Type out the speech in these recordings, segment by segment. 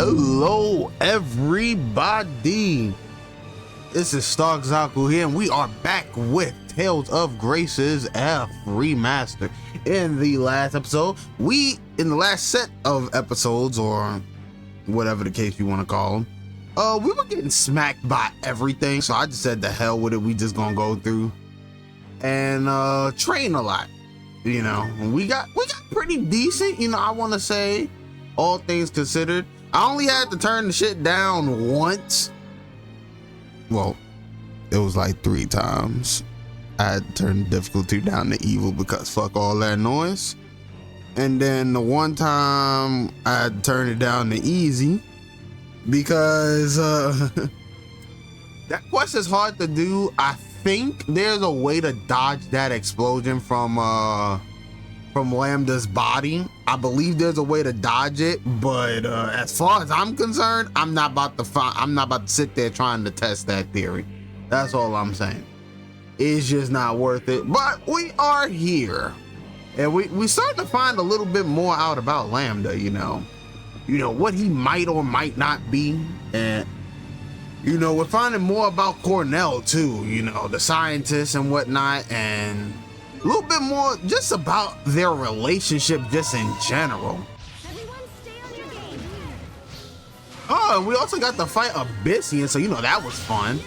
Hello everybody, this is StarkZaku here, and we are back with Tales of Graces F Remastered. In the last episode, in the last set of episodes, or whatever the case you want to call them, we were getting smacked by everything, so I just said the hell with it. We just gonna go through and train a lot. You know, we got pretty decent, you know, I want to say, all things considered. I only had to turn the shit down once. Well, it was like 3 times. I had to turn the difficulty down to evil because fuck all that noise. And then the one time I had to turn it down to easy because that quest is hard to do. I think there's a way to dodge that explosion from Lambda's body. I believe there's a way to dodge it, but as far as I'm concerned, I'm not about to sit there trying to test that theory. That's all I'm saying. It's just not worth it. But we are here, and we starting to find a little bit more out about Lambda. You know what he might or might not be, and you know, we're finding more about Cornell too. You know, the scientists and whatnot, and a little bit more just about their relationship just in general. Oh, and we also got to fight Abyssian, so you know that was fun.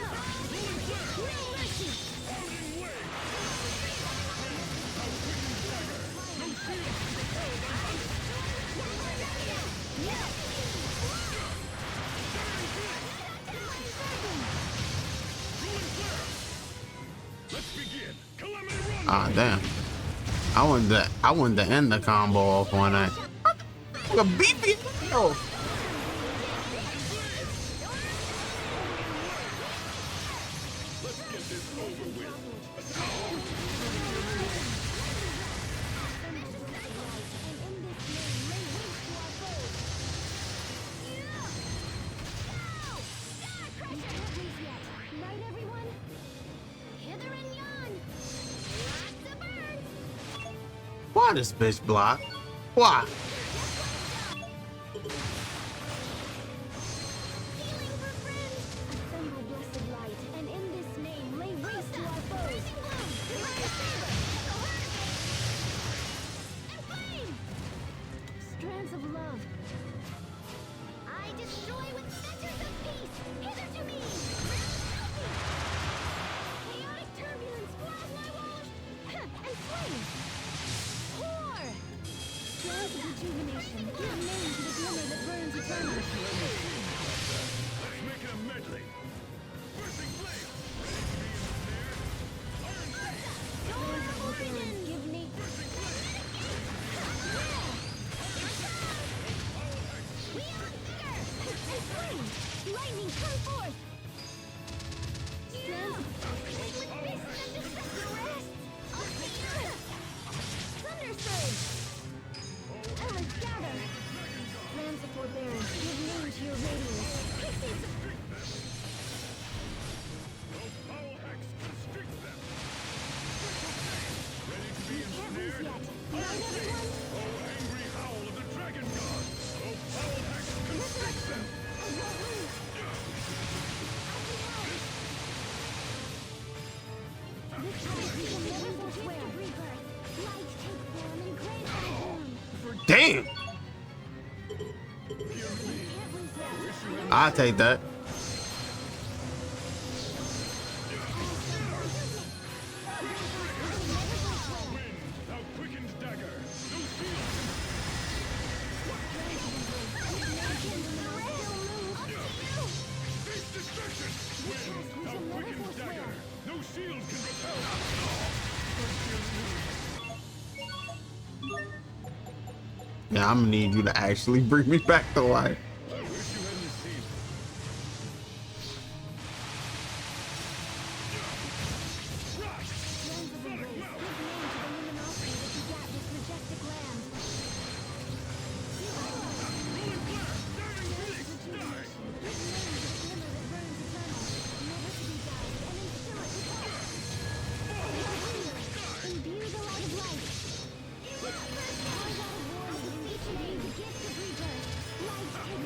Ah, damn. I wanted to end the combo off on that. A beefy hell. Why this bitch block? Why? Strands of love. I destroy with centers of peace. Hither to me. Chaotic turbulence, plasma wash, and flame. Strands of rejuvenation. Give name to the glimmer that burns eternally. Let's make it a medley. Bursting flame. Strands of rebellion. Give name. Beyond fear and flame. Lightning, come forth. Strands of with fists and destruction rest. Thunder surge. Elements gather. Strands of forbearance. Give name to your radiance. Pixies. Foul hex constrict them. Ready to be Can't lose ensnared. yet. Right, everyone? Oh, angry howl of the dragon god. Oh, foul hex constrict them. I won't lose. This time we will never forswear. Light take form and grace our bloom. Damn. I'll take that. Thou quickened dagger. No shield. Face destruction. Wind. Thou quickened dagger. No shield can repel. Yeah, I'm gonna need you to actually bring me back to life. I wish you hadn't seen. Strands of embrace. Give name to the luminosity that begat this majestic land. Rolling flare. Diving phoenix. Die. Give name to the glimmer that burns eternal. Never to be dyed, and in spirit repulsed. Imbue the light of life. Pour out a war with each name the gift of rebirth. Light take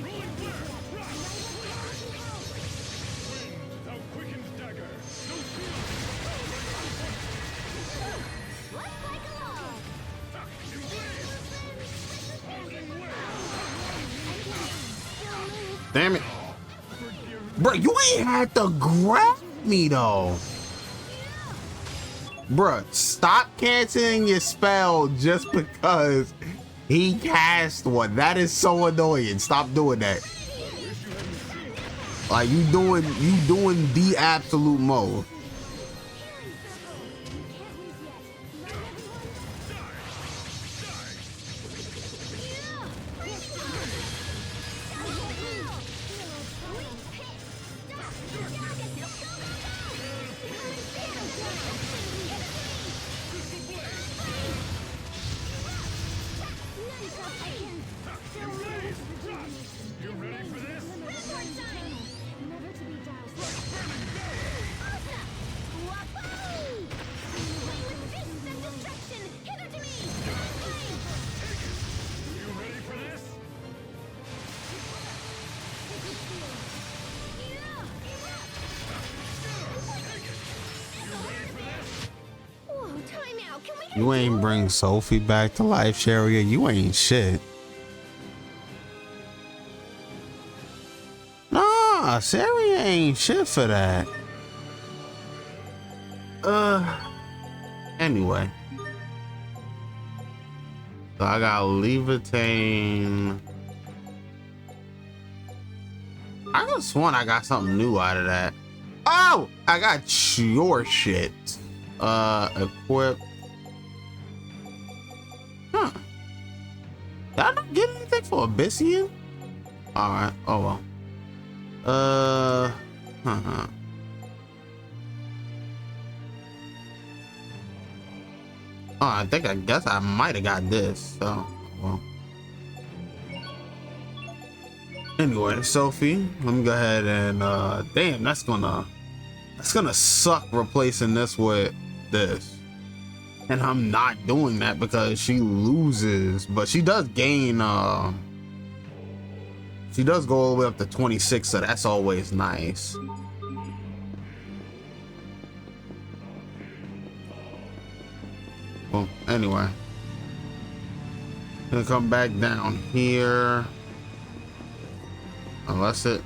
Damn it. Bro, you ain't had to grab me though. Bruh, stop canceling your spell just because he cast one. That is so annoying. Stop doing that. Like you doing the absolute most. You ain't bring Sophie back to life, Chariot. You ain't shit. Nah, Chariot ain't shit for that. Anyway. So I got Levitain. I could have sworn I got something new out of that. Oh, I got your shit. Equip. Huh. Did I not get anything for Abyssian? Alright, oh well. Oh, I guess I might have got this, so well. Anyway, Sophie, let me go ahead and damn, that's gonna suck replacing this with this. And I'm not doing that because she loses, but she does gain she does go all the way up to 26, so that's always nice. Well, anyway, gonna come back down here, unless it,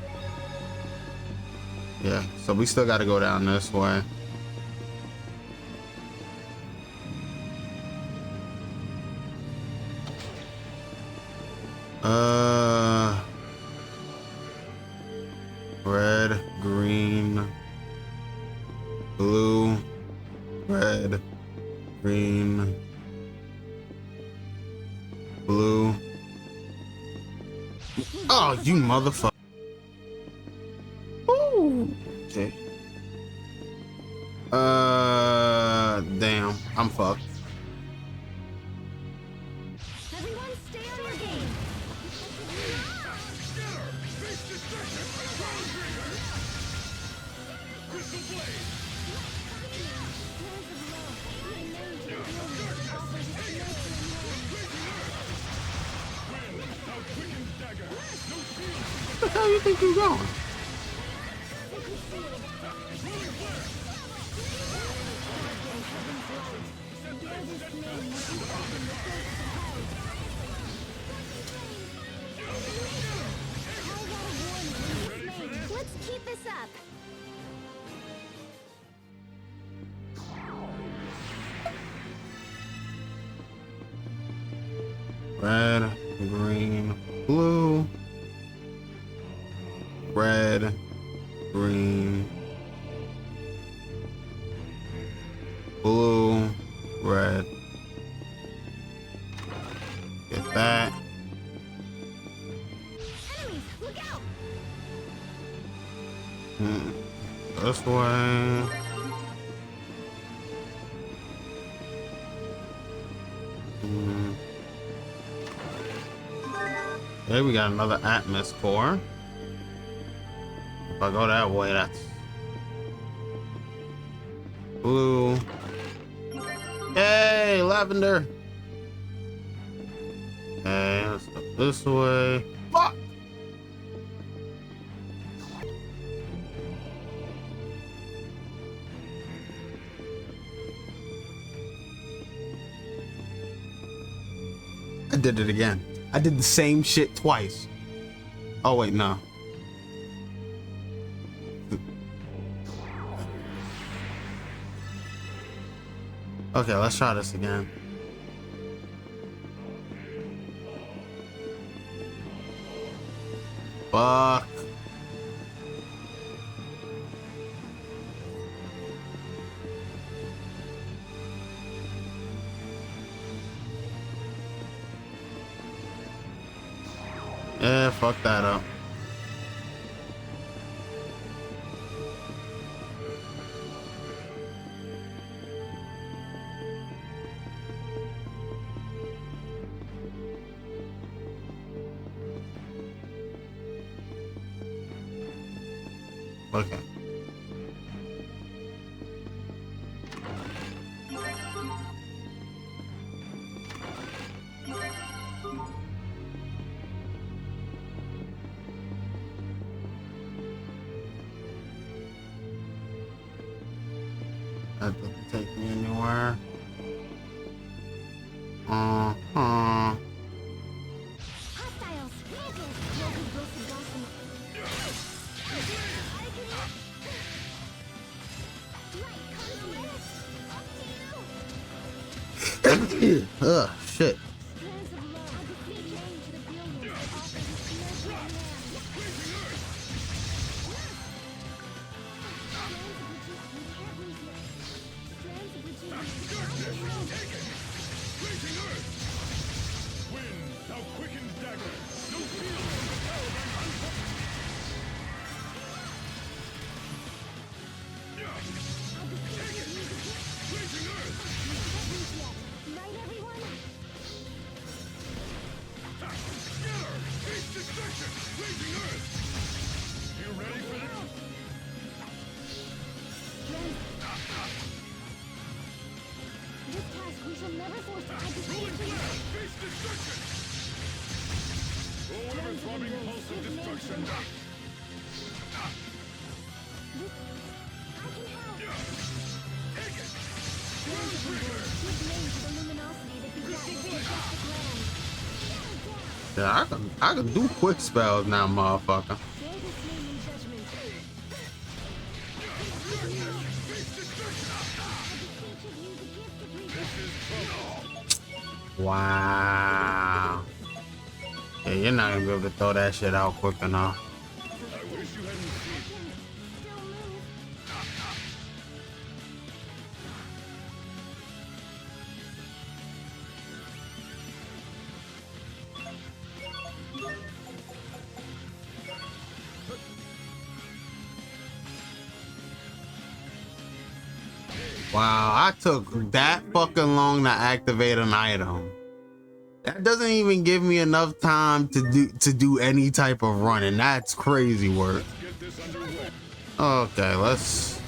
yeah, so we still got to go down this way. Red, green, blue, red, green, blue. Oh, you motherfucker. Ooh. Okay. Damn, I'm fucked. Everyone stay on your game. Where the hell you think you're going? Let's keep this up. Red, green, blue. Red, green, blue, red. Get that. Enemies, look out! This way. Hey, we got another Atmos core. If I go that way, that's blue. Hey, lavender. Okay, let's go this way. Fuck. I did it again. I did the same shit twice. Oh wait, no. Okay, let's try this again. Fuck. Yeah, fuck that up. Okay. That doesn't take me anywhere. Hostiles! Focus! Local Wilson Gossip. Right, come to me! Ugh, shit. Strands of love. I defeat change the billions that offer the fear to man. Blazing earth! Wind, thou quickened dagger! No shield can repel thine unfortunate! Take it! Blazing earth! Right, everyone? Scatter! Face destruction! Blazing earth! You ready for this? This task we shall never force to Rolling blast! Face destruction! Oh, ever throbbing pulse of destruction! I can help. Take it! Ground trigger! Give name to the luminosity that begat the majestic land. Yeah, I can do quick spells now, motherfucker. Bear this name in judgment. Face destruction! Each of you the gift of rebirth. This is trouble! Wow. Yeah, you're not gonna be able to throw that shit out quick enough. I wish you hadn't seen. Still move. Wow, I took that fucking long to activate an item. That doesn't even give me enough time to do any type of running. That's crazy work. Get this underway. Okay, let's.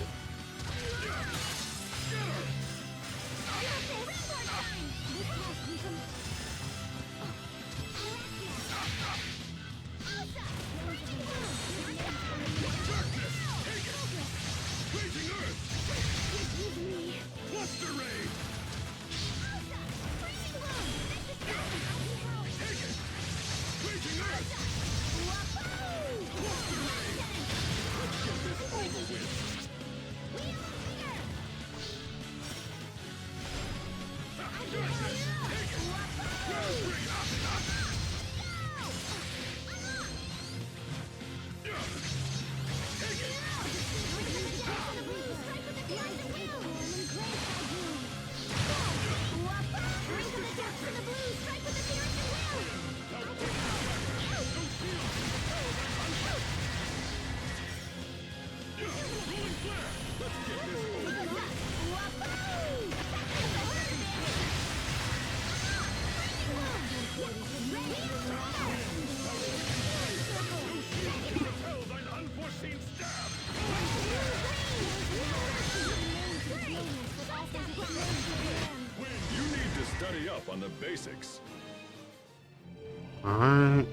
Blazing earth! Cluster ray! Blazing earth! Cluster ray! Let's get this over with. Darkness! Take it! Ground trigger! Take it! Rolling flare! Let's get this over with. No shield can repel thine unforeseen stab! Wind, you need to study up on the basics. Alright.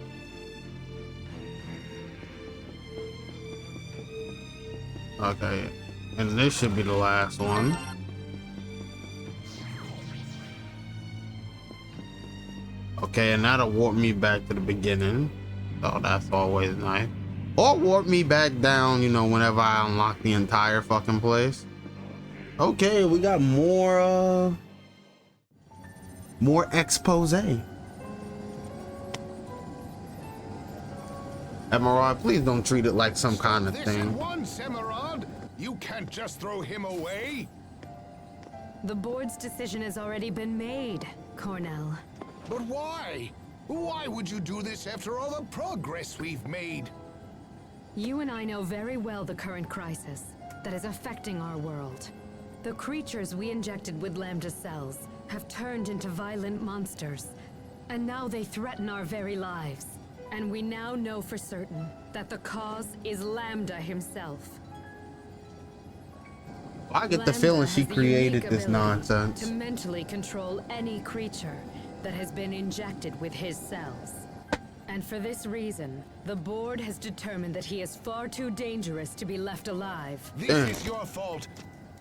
Okay, and this should be the last one. Okay, and that'll warp me back to the beginning. So that's always nice. Or warp me back down, you know, whenever I unlock the entire fucking place. Okay, we got more expose. Emerald, please don't treat it like some kind of This thing. at once, Emerald. You can't just throw him away. The board's decision has already been made, Cornell. But why? Why would you do this after all the progress we've made? You and I know very well the current crisis that is affecting our world. The creatures we injected with Lambda cells have turned into violent monsters, and now they threaten our very lives. And we now know for certain that the cause is Lambda himself. I get the Lambda feeling she has the created unique this ability nonsense. to mentally control any creature that has been injected with his cells. And for this reason, the board has determined that he is far too dangerous to be left alive. This is your fault.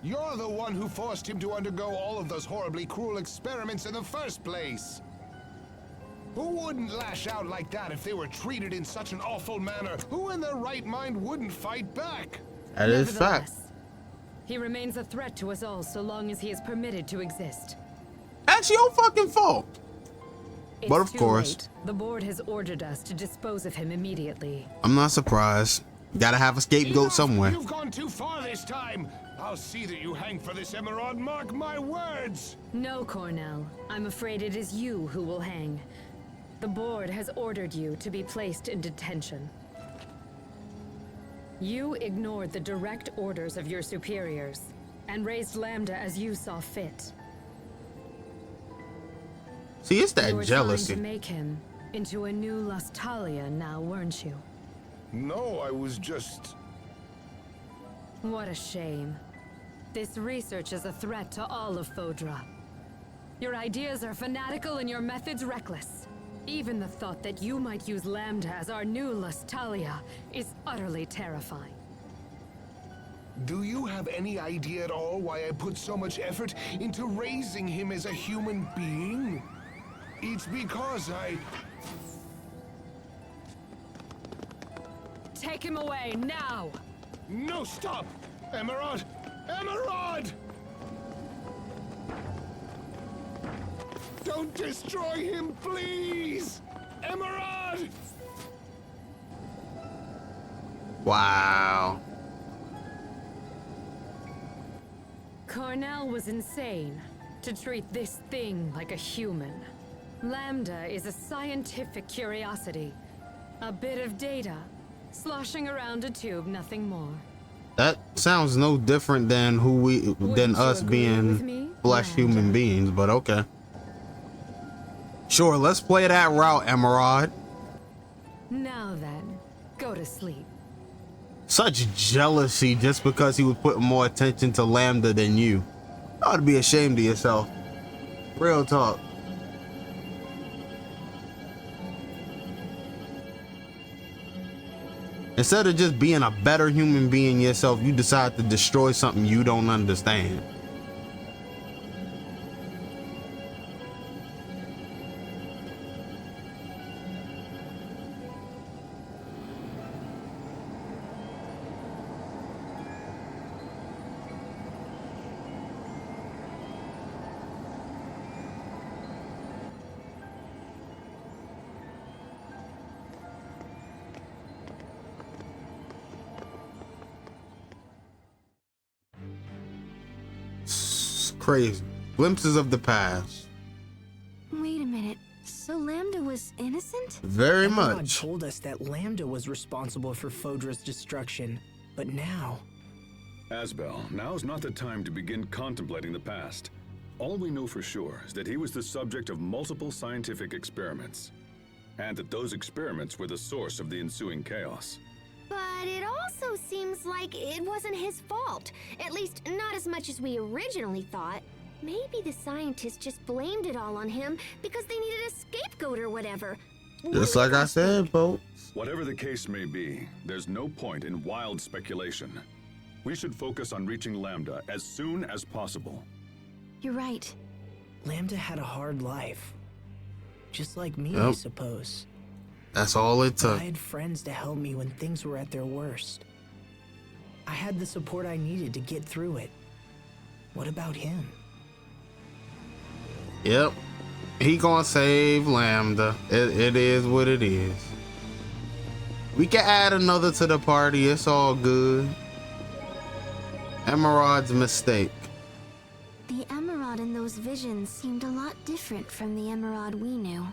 You're the one who forced him to undergo all of those horribly cruel experiments in the first place. Who wouldn't lash out like that if they were treated in such an awful manner? Who in their right mind wouldn't fight back? That is fact. Nevertheless, he remains a threat to us all so long as he is permitted to exist. That's your fucking fault. It's But of too course. late. The board has ordered us to dispose of him immediately. I'm not surprised. Gotta have a scapegoat Enough! somewhere. You've gone too far this time. I'll see that you hang for this, Emerald. Mark my words. No, Cornell. I'm afraid it is you who will hang. The board has ordered you to be placed in detention. You ignored the direct orders of your superiors and raised Lambda as you saw fit. See, it's You that were jealousy. trying to make him into a new Lustalia now, weren't you? No, I was just... What a shame. This research is a threat to all of Fodra. Your ideas are fanatical and your methods reckless. Even the thought that you might use Lambda as our new Lustalia is utterly terrifying. Do you have any idea at all why I put so much effort into raising him as a human being? It's because I... Take him away, now! No, stop! Emerald! Emerald! Don't destroy him, please! Emerald! Wow. Cornell was insane to treat this thing like a human. Lambda is a scientific curiosity. A bit of data, sloshing around a tube, nothing more. That sounds no different than Wouldn't you us agree with being me, flesh Lambda? human beings, but okay. Sure, let's play that route, Emerald. Now then, go to sleep. Such jealousy just because he was putting more attention to Lambda than you. You ought to be ashamed of yourself. Real talk. Instead of just being a better human being yourself, you decide to destroy something you don't understand. It's crazy. Glimpses of the past. Wait a minute. So Lambda was innocent? Very Emerald much. told us that Lambda was responsible for Fodra's destruction, but now... Asbel, now's not the time to begin contemplating the past. All we know for sure is that he was the subject of multiple scientific experiments, and that those experiments were the source of the ensuing chaos. But it also seems like it wasn't his fault. At least, not as much as we originally thought. Maybe the scientists just blamed it all on him because they needed a scapegoat or whatever. Just like I said, folks. Whatever the case may be, there's no point in wild speculation. We should focus on reaching Lambda as soon as possible. You're right. Lambda had a hard life. Just like me, I Yep. suppose. That's all it I took. had friends to help me when things were at their worst. I had the support I needed to get through it. What about him? Yep. He gonna save Lambda. It is what it is. We can add another to the party. It's all good. Emerald's mistake. The Emerald in those visions seemed a lot different from the Emerald we knew.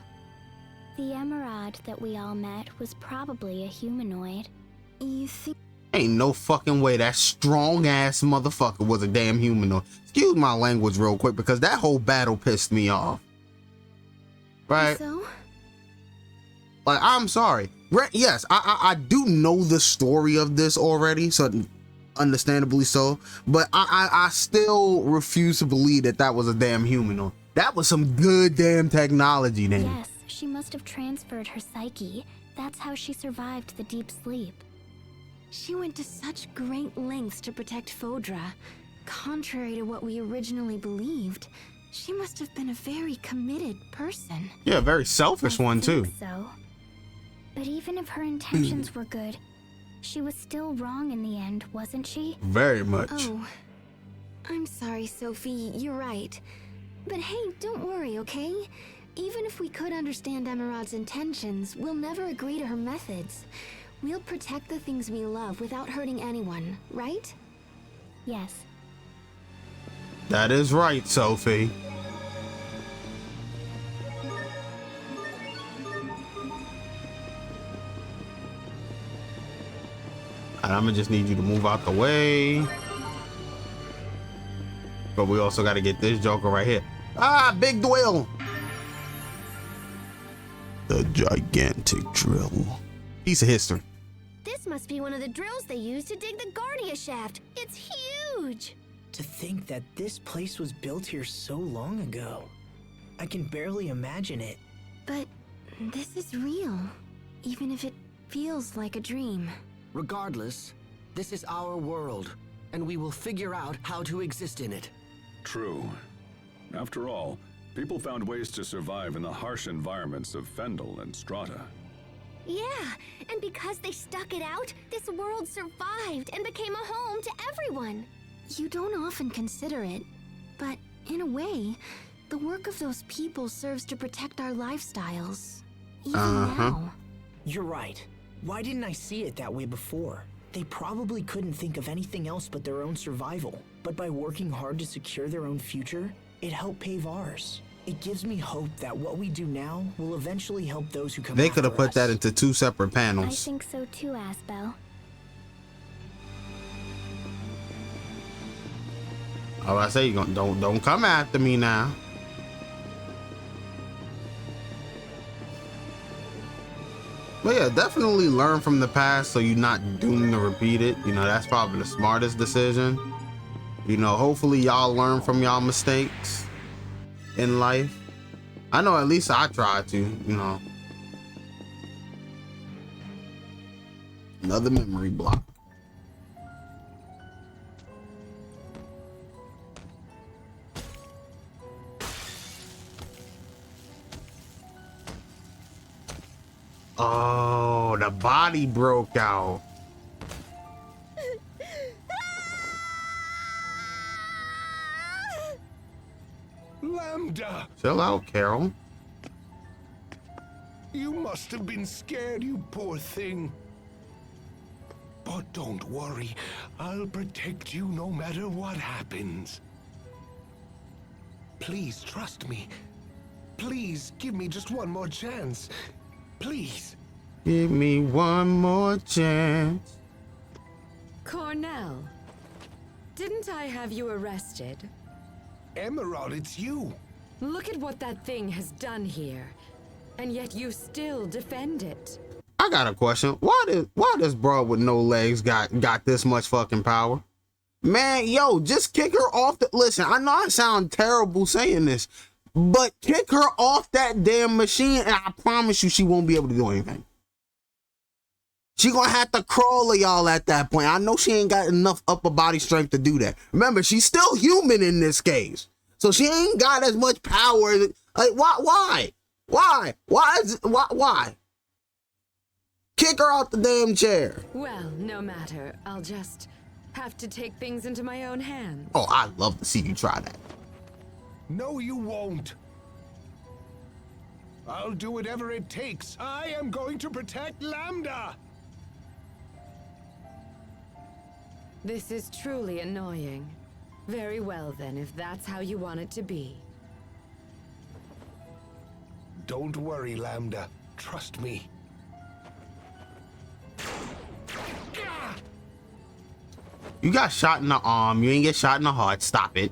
The Emerald that we all met was probably a humanoid. You think? Ain't no fucking way that strong ass motherfucker was a damn humanoid. Excuse my language real quick because that whole battle pissed me off. Right? So? Like, I'm sorry. Yes, I do know the story of this already, so understandably so, but I still refuse to believe that that was a damn humanoid. That was some good damn technology then. Yes, she must have transferred her psyche. That's how she survived the deep sleep. She went to such great lengths to protect Fodra. Contrary to what we originally believed, she must have been a very committed person. Yeah, a very selfish one too. So, but even if her intentions were good, she was still wrong in the end, wasn't she? Very much. Oh, I'm sorry, Sophie. You're right. But hey, don't worry, okay? Even if we could understand Emerald's intentions, we'll never agree to her methods. We'll protect the things we love without hurting anyone, right? Yes. That is right, Sophie. And I'm gonna just need you to move out the way. But we also got to get this joker right here. Ah, big drill. The gigantic drill. Piece of history. This must be one of the drills they use to dig the Guardia shaft. It's huge. To think that this place was built here so long ago. I can barely imagine it. But this is real, even if it feels like a dream. Regardless, this is our world, and we will figure out how to exist in it. True. After all, people found ways to survive in the harsh environments of Fendel and Strata. Yeah, and because they stuck it out, this world survived and became a home to everyone. You don't often consider it, but in a way, the work of those people serves to protect our lifestyles. Even now. You're right. Why didn't I see it that way before? They probably couldn't think of anything else but their own survival. But by working hard to secure their own future, it helped pave ours. It gives me hope that what we do now will eventually help those who come after us. They could have put that into 2 separate I panels. think so too, Asbel. Oh, I say you don't come after me now. But yeah, definitely learn from the past so you're not doomed to repeat it. You know, that's probably the smartest decision. You know, hopefully y'all learn from y'all mistakes in life. I know at least I try to, you know. Another memory block. Oh, the body broke out. Lambda! Chill out, Carol. You must have been scared, you poor thing. But don't worry, I'll protect you no matter what happens. Please trust me. Please give me just one more chance. Please. Give me one more chance. Cornell, didn't I have you arrested? Emerald, it's you. Look at what that thing has done here, and yet you still defend it. I got a question. Why does bro with no legs got this much fucking power? Man, yo, just kick her off the... Listen, I know I sound terrible saying this, but kick her off that damn machine and I promise you she won't be able to do anything. She gonna have to crawl of y'all at that point. I know she ain't got enough upper body strength to do that. Remember, she's still human in this case. So she ain't got as much power. Like, why? Why? Kick her out the damn chair. Well, no matter. I'll just have to take things into my own hands. Oh, I'd love to see you try that. No, you won't. I'll do whatever it takes. I am going to protect Lambda. This is truly annoying. Very well then, if that's how you want it to be. Don't worry, Lambda. Trust me. You got shot in the arm. You ain't get shot in the heart. Stop it.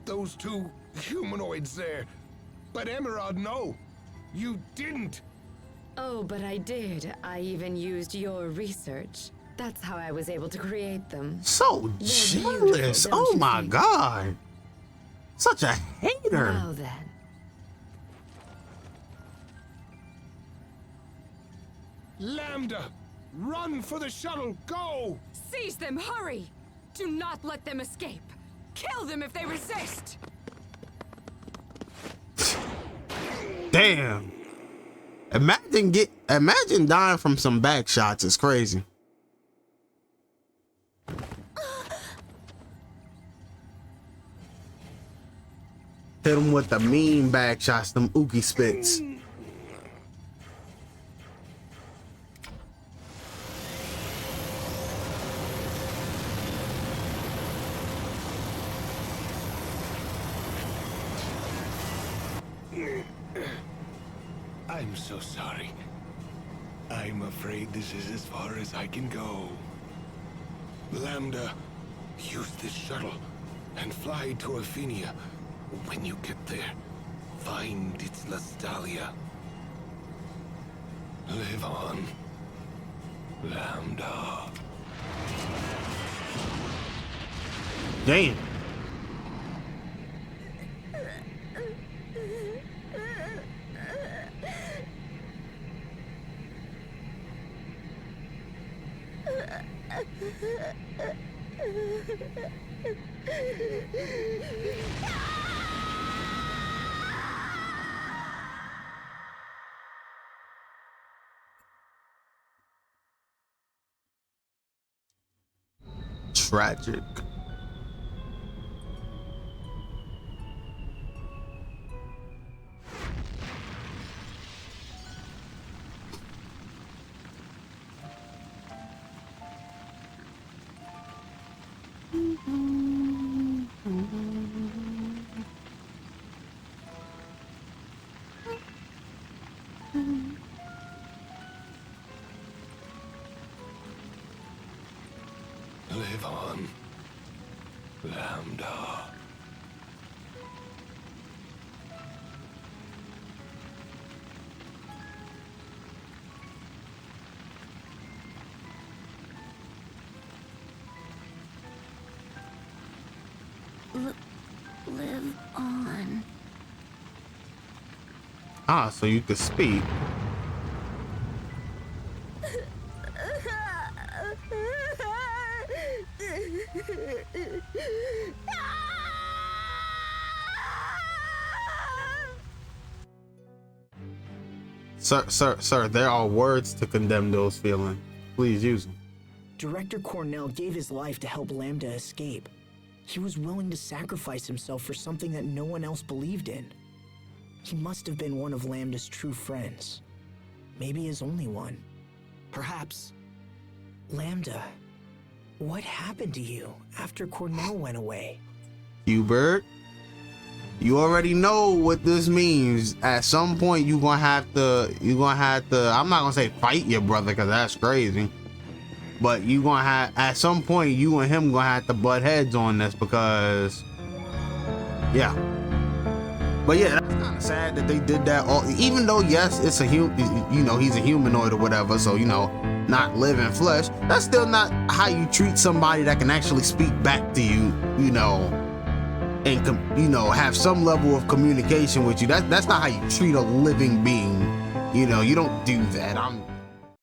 Those two humanoids there. But Emerald, no. You didn't. Oh, but I did. I even used your research. That's how I was able to create them. So jealous. Oh my God. Such a hater. Well then. Lambda, run for the shuttle. Go! Seize them, hurry! Do not let them escape. Kill them if they resist. Damn. Imagine dying from some back shots. It's crazy. Hit him with the mean back shots, them ookie spits. I'm so sorry. I'm afraid this is as far as I can go. Lambda, use this shuttle and fly to Ophinia. When you get there, find its Lastalia. Live on, Lambda. Damn. Tragic. Live on, Lambda. Live on. Ah, so you could speak. Sir, there are words to condemn those feelings. Please use them. Director Cornell gave his life to help Lambda escape. He was willing to sacrifice himself for something that no one else believed in. He must have been one of Lambda's true friends. Maybe his only one. Perhaps. Lambda, what happened to you after Cornell went away? Hubert, you already know what this means. At some point, you're gonna have to, I'm not gonna say fight your brother, because that's crazy. But at some point, you and him gonna have to butt heads on this, because, yeah. But yeah, that's kind of sad that they did that. Even though, yes, it's a he's a humanoid or whatever, so, not living flesh. That's still not how you treat somebody that can actually speak back to you, and have some level of communication with you. That's not how you treat a living being. You don't do that.